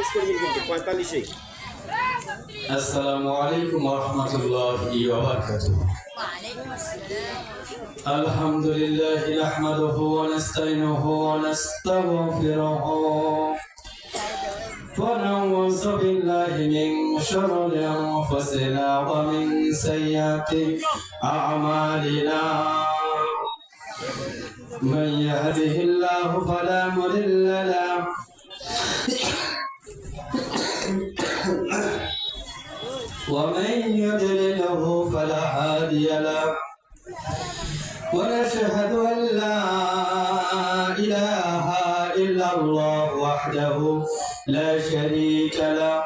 শেষ করবেন কিন্তু 45-এই। আসসালামু আলাইকুম ওয়া রাহমাতুল্লাহি ওয়া বারাকাতুহু। আলহামদুলিল্লাহ নাহমাদুহু ওয়া নাস্তাইনুহু ওয়া নাস্তাগফিরুহু ওয়া নাউযু বিল্লাহি মিন শুরুরি আনফুসিনা ওয়া মিন সাইয়্যাতি আ'মালিনা। মান ইয়াহদিহিল্লাহু ফালা মুদিল্লা লাহু ومن يضلله فلا هادي له ونشهد أن لا إله إلا الله وحده لا شريك له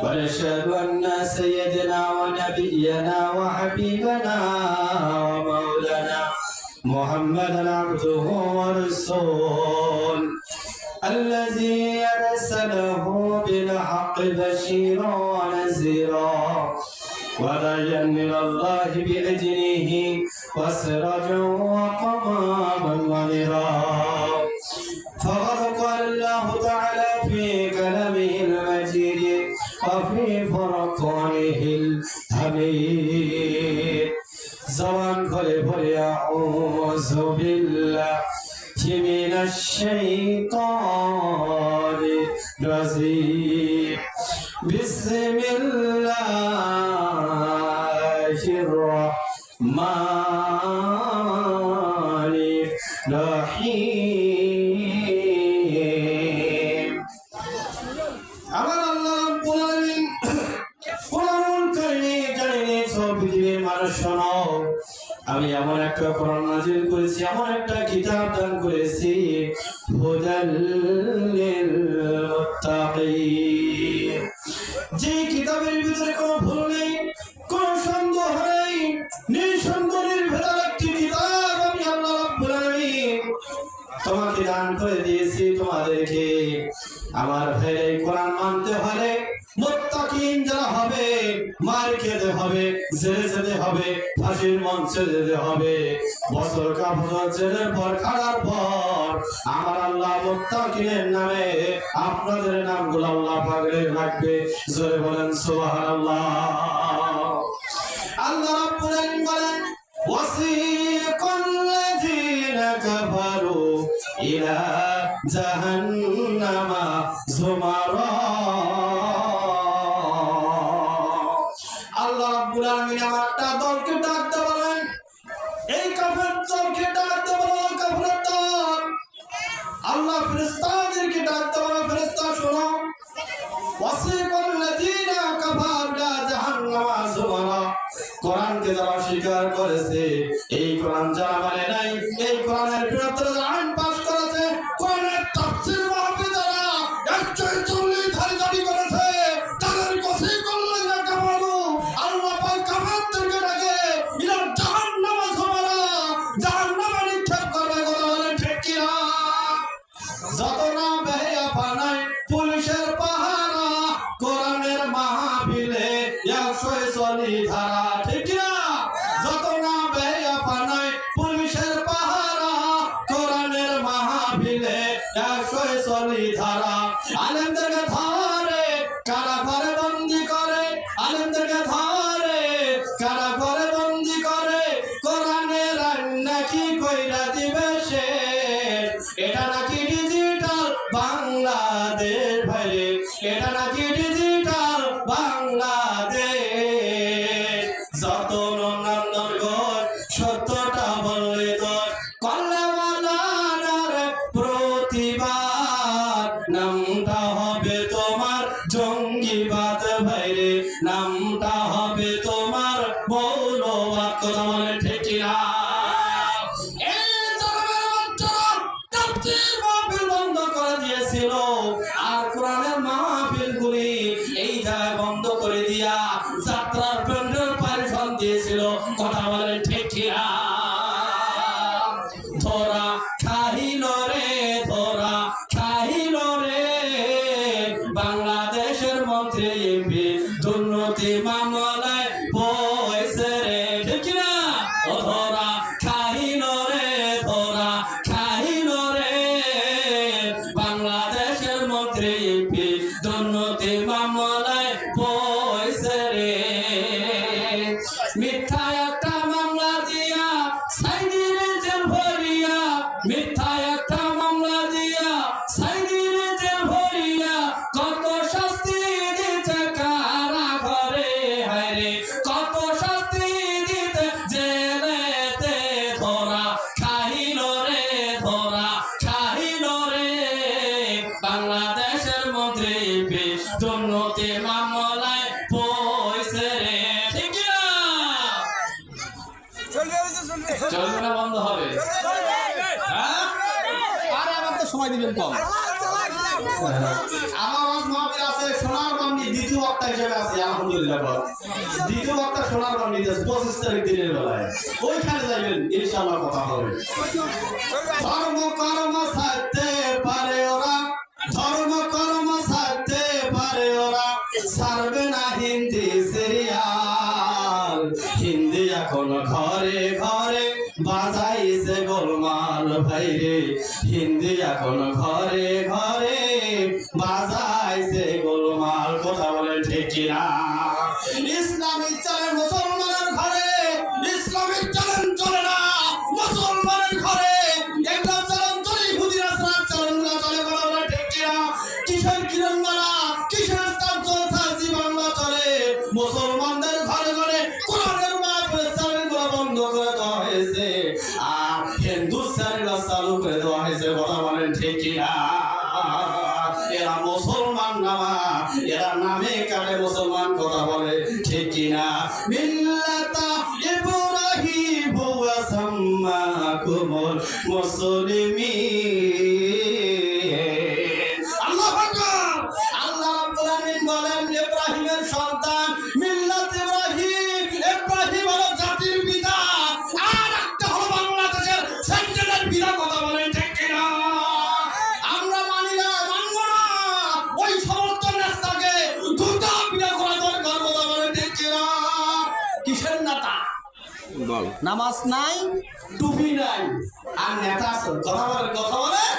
ونشهد أن سيدنا ونبينا وحبيبنا ومولانا محمدا عبده ورسوله الذي أرسله بالحق بشيرا ونذيرا وداعيا إلى الله بإذنه وسراجا وقمرا منيرا. فقد قال الله تعالى في كلامه المجيد وفي فرقانه الحميد. زمان فلي أعوذ بالله من الشيطان الرجيم. بسم الله الرحمن الرحيم. আমার আল্লাহ রাব্বুল আলামিন কোরআন কারীমে জানিয়ে সব পৃথিবীর মানুষ শোনো, আমি এমন একটা কোরআন নাযিল করেছি, এমন একটা কিতাব দান করেছি, হুদাল লিল মুত্তাকিন। যে কিতাবের ভিতরে কোনো ভুল নেই, কোনো সন্দেহ নেই, নিঃসন্দেহের ভেতর একটি কিতাব আমি আল্লাহ রাব্বুল আলামিন তোমাকে দান করে দিয়েছি। তোমাদেরকে আমার ভাই এই কোরআন মানতে হলে মুত্তাকিন যারা হবে, মার খেতে হবে, জেলে যেতে হবে, ফাঁসির মঞ্চে যেতে হবে, বছর কা বছর জেলের পর খাড়ার পর আমার আল্লাহ মুত্তাকিনের নামে আপনাদের নামগুলো আল্লাহ পাগড়ে রাখবে। জোরে বলেন সুবহানাল্লাহ। আল্লাহ রাব্বুল আলামিন বলেন ওয়াসিকাল লাযিনা কাফারু ইলা জাহান্নামা যুমারা। আল্লাহ রাব্বুল আলামিন একটা দলকে ডাকতে বলেন, এই কাফের দলকে ডাকতে বলেন, কাফের দল। আল্লাহ ফেরেশতাদেরকে ডাকতে বলেন, ফেরেশতা শোনো, ওয়াসিকাল লাযিনা কাফারু ইলা জাহান্নামা যুমারা। কোরআনকে যারা অস্বীকার করেছে, এই কোরআন যারা মানে নাই, এই কোরআনের বিরুদ্ধে যারা আইন পাস করেছে, কোরআনের তাফসীর মাহফিল যারা 140 ধারে জারি করেছে, তাদের কাছে করলেন না কাফারু। আল্লাহ পাক কাফেরদেরকে ডাকে ইলা জাহান্নামা যুমারা, জাহান্নামে নিক্ষেপ করবে। কথা বলেন ঠিক কি না? যত না বেয়া পানায় পুলিশের পাহারা, কোরআনের মাহফিলে 140 ধারা, ঠিক কি না? যত না বেয়া পানায় পুলিশের পাহারা, কোরআনের মাহফিলে 140 ধারা। আলেমদেরকে ধরে কারা করে বন্দি করে, আলেমদেরকে ধরে কারা করে বন্দি করে, কোরআনের আইন নাকি কইরা দিবে শেষ। এটা নাকি ডিজিটাল বাংলাদেশ ভাইরে, এটা নাকি ডিজিটাল বাংলাদেশ। যত নন্দন ঘোষ সত্যটা বললে তোর করলে মালানার প্রতিবাদ, নামটা হবে তোমার জঙ্গিবাদ ভাইরে, নামটা হবে তোমার মৌলবাদ। কথা বলে ঠিক কি না? বন্ধ করে দিয়েছিল, আর কোরআনের মাহফিল গুলি এই জায়গায় বন্ধ করে দিয়া যাত্রার প্যান্ডেল পারিশন দিয়েছিল। কথা বলেন ঠিক কি না? ধরা খাইল রে, ধরা খাইল রে বাংলাদেশের মন্ত্রী এমপি, দুর্নীতি মামলায় বইছে রে, ঠিক কি না? ধরা খাইল রে, ধরা খাইল রে বাংলাদেশের মন্ত্রী এমপি, বাংলাদেশের মন্ত্রী দুর্নীতি মামলায় পয়সে রে, ঠিক না? চলবে না বন্ধ হবে? হ্যাঁ? আরে আমার তো সময় দিবেন কম। আমার মহাবীর আছে সোনার বান্ডি দ্বিতীয় বক্তা হিসেবে আছে, আলহামদুলিল্লাহ। দ্বিতীয় বক্তা সোনার বান্ডি 25 তারিখ দিনের বেলায় ওইখানে যাইবেন, ইনশাআল্লাহ কথা হবে। ধর্ম কর্ম ছাড়তে পারে ওরা, ধর্ম কর্ম ছাড়তে পারে ওরা, ছাড়বে না হিন্দি সিরিয়াল। হিন্দি এখন ঘরে ঘরে বাজাইছে গোলমাল ভাইরে, হিন্দি এখন ঘরে ঘরে বাজাইছে গোলমাল। কথা বলে ঠিক না? ইসলামিক চ্যানেল মুসলমানের ঘরে, ইসলামিক চ্যানেল চলে না মুসলমানের ঘরে। একটা চ্যানেল চলে, ইহুদিরা চ্যানেলগুলো চলে। কথা বলে ঠিক না? কিসের কিরণমালা, কিসের তাজি বাংলা চলে? মুসলমানদের ঘরে ঘরে কোরআনের মাহফিল চ্যানেলগুলো বন্ধ করে দেওয়া হয়েছে, আর হিন্দু চ্যানেল চালু করে দেওয়া হয়েছে। কথা বলেন ঠিক না? এরা মুসলমান নামা, এরা নামে কারে মুসলমান। কথা বলে ঠিক না? মিল্লাতা ইব্রাহিম ওয়া সাম্মাকুমুল মুসলিমিন। আল্লাহু আকবার। আল্লাহ রাব্বুল আলামিন বলেন ইব্রাহিমের সন্তান মিল্লাত ইব্রাহিম। ইব্রাহিম হলো জাতির পিতা, আর একটা হলো বাংলাদেশের সেন্ট্রালের পিতা। কথা বলেন ঠিক না? আমরা মানি না, মানব না। ওই সমস্ত নেতাকে দুটা পিতা করা দরকার। কথা বলেন ঠিক না? কিসের নেতা? নামাজ নাই, টুপি নাই, আর নেতা আছে। কথা বলেন, কথা বলেন।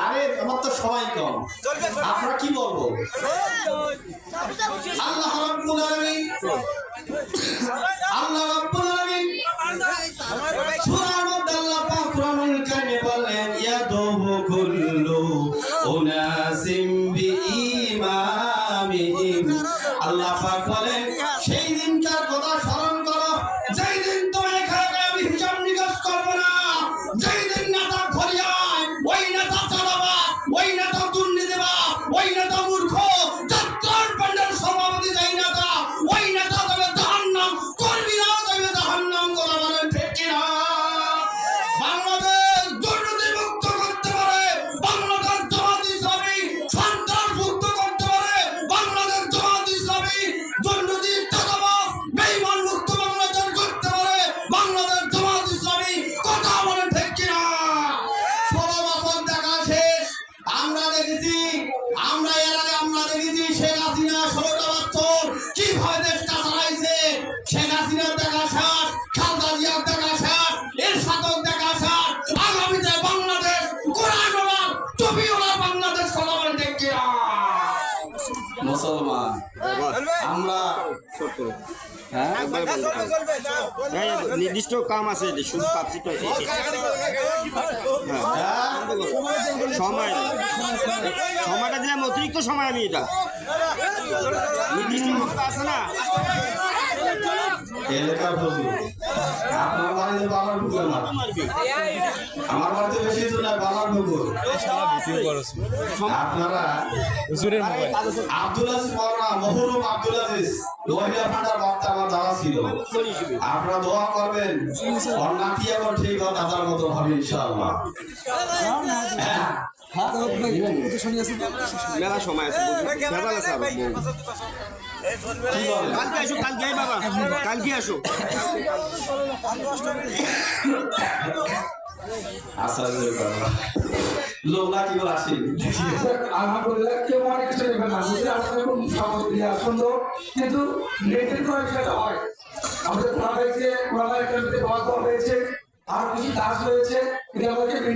আরে আমার তো সময় কম, আপনারা কি বলবো? আল্লাহ রাব্বুল আলামিন, আল্লাহ রাব্বুল আলামিন সূরার মধ্যে আল্লাহ পাক কুরআনুল কারীমে বলেন ইয়াদুহু কুল্লু উনাসিম বিইমামিহিম। আল্লাহ পাক বলেন সেই দিনকার কথা স্মরণ করো, যেই দিন তুমি এখানে আমি হিসাব নিকাশ করবো না, যেই দিন নেতা ধরিয়ায়, ওই নেতা চালাবা, ওই নেতা দুর্নীতিবা, ওই নেতা মূর্খ, যাত্রার প্যান্ডেল সভাপতি যেই নেতা, ওই নেতা যাবে জাহান্নাম, কর্মীরাও যাবে জাহান্নাম। করা বলেন ঠিক কিনা? বাংলাদেশ দুর্নীতি মুক্ত করতে পারে বাংলাদেশ জামাত ইসলামী, সন্ত্রাস মুক্ত করতে পারে বাংলাদেশ জামাত ইসলামী, দুর্নীতি চাঁদাবাজ বেঈমান মুক্ত বাংলাদেশ করতে পারে বাংলাদেশ জামাত ইসলামী। কথা বলেন ঠিক কিনা? 16 বছর দেখা শেষ। আমরা দেখেছি, আমরা এর আগে আমরা দেখেছি শেখ হাসিনা 16টা বছর কিভাবে দেশটা চালাইছে। শেখ হাসিনার দেখা শেষ, খালেদা জিয়ার দেখা শেষ, এরশাদের দেখা শেষ। আগামীতে বাংলাদেশ কোরআনওয়ালা টুপিওয়ালা বাংলাদেশ। কথা বলেন ঠিক কিনা? মুসলমান আমরা নির্দিষ্ট কাম আছে, শুধু পাচ্ছি তো সময়, সময়টা দিলাম অতিরিক্ত সময়। আমি এটা নির্দিষ্ট আছে না এলাকার হুজুর, আপনার বাড়িতে বাবার পুকুর না, আমার বাড়িতে বেশি দূর না, বাবার পুকুর। আপনারা আব্দুল আজিজ মাওলানা মহরুম আব্দুল আজিজ মহিলা ফান্ডার বক্তা আমার দাদা ছিল। আপনারা দোয়া করবেন ওর নাতি এখন ঠিক হয় দাদার মতো হবে ইনশাআল্লাহ। মেলা সময় আছে, কালকে আসো, কালকে বাবা, কালকে আসো। লোকলা কি বলে আসি আলহামদুলিল্লাহ, কেউ অনেক কিছু নেবেন না, বুঝলে আমাদের খুব সুন্দর, কিন্তু নেটের কোনো বিষয়টা হয়। আমাদের কোরআন হয়েছে, কোরআন একটা দোয়া হয়েছে, আর কিছু কাজ রয়েছে, এটা আমাদেরকে